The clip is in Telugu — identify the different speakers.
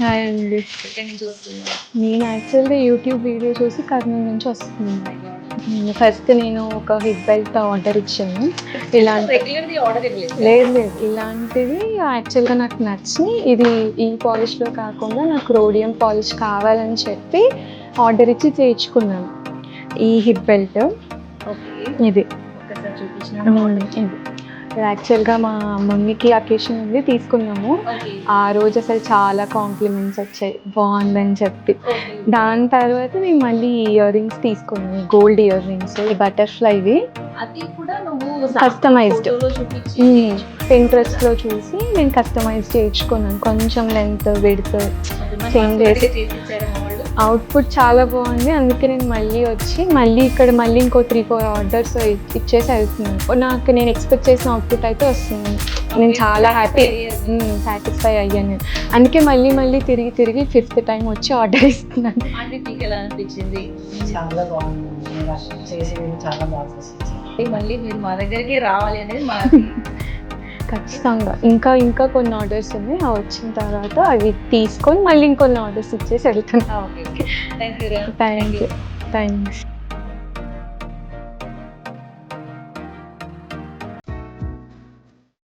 Speaker 1: హాయ్ అండి.
Speaker 2: ఎక్కడి నుంచి వస్తున్నారు?
Speaker 1: నేను యాక్చువల్‌గా యూట్యూబ్ వీడియో చూసి కర్నూలు నుంచి వస్తున్నాను. ఫస్ట్ నేను ఒక హిప్ బెల్ట్ ఆర్డర్ ఇచ్చాను. ఇలాంటి
Speaker 2: రెగ్యులర్‌గా ఆర్డర్ ఇవ్వలేదు.
Speaker 1: లేదు. ఇలాంటిది యాక్చువల్‌గా నాకు నచ్చి ఇది ఈ పాలిష్‌లో కాకుండా నాకు రోడియం పాలిష్ కావాలని చెప్పి ఆర్డర్ ఇచ్చి చేయించుకున్నాను. ఈ హిప్ బెల్ట్
Speaker 2: ఓకే.
Speaker 1: ఇది.
Speaker 2: ఒక్కసారి చూపించినా
Speaker 1: ఇది. యాక్చువల్‌గా మా మమ్మీకి అకేషన్ ఉంది తీసుకున్నాము.
Speaker 2: ఓకే.
Speaker 1: ఆ రోజు అసలు చాలా కాంప్లిమెంట్స్ వచ్చాయి బాగుందని చెప్పి.
Speaker 2: ఓకే.
Speaker 1: దాని తర్వాత నేను మళ్ళీ ఇయర్ రింగ్స్ తీసుకున్నాను, గోల్డ్ ఇయర్ రింగ్స్ బటర్ఫ్లైవి
Speaker 2: అది కూడా నువ్వు
Speaker 1: కస్టమైజ్డ్.
Speaker 2: ఫోటోలో చూపించి
Speaker 1: పింట్రెస్ట్‌లో చూసి నేను కస్టమైజ్ చేయించుకున్నాను. కొంచెం లెంత్ విడ్త్ చేంజ్ చేసి
Speaker 2: చేసిచ్చారు మా వాళ్ళు.
Speaker 1: అవుట్పుట్ చాలా బాగుంది. అందుకే నేను మళ్ళీ ఇక్కడ ఇంకో 3-4 ఆర్డర్స్ ఇచ్చేసి వెళ్తున్నాను. నాకు నేను ఎక్స్పెక్ట్ చేసిన అవుట్పుట్ అయితే వస్తుంది. నేను చాలా హ్యాపీ, సాటిస్ఫై అయ్యాను నేను. అందుకే మళ్ళీ తిరిగి 5th టైం వచ్చి ఆర్డర్ ఇస్తున్నాను.
Speaker 2: అంటే మీకు ఎలా అనిపించింది?
Speaker 3: చాలా బాగుంది. మీరు అసలు చేసేది చాలా బాగా చేసేది.
Speaker 2: మళ్ళీ మీరు మా దగ్గరికి రావాలి అనేది మా
Speaker 1: ఖచ్చితంగా ఇంకా కొన్ని ఆర్డర్స్ ఉన్నాయి. అవి వచ్చిన తర్వాత అవి తీసుకొని మళ్ళీ ఇంకొన్ని ఆర్డర్స్ ఇచ్చేసి వెళ్తాను.
Speaker 2: Okay. Thank you.
Speaker 1: Thank you. Thanks.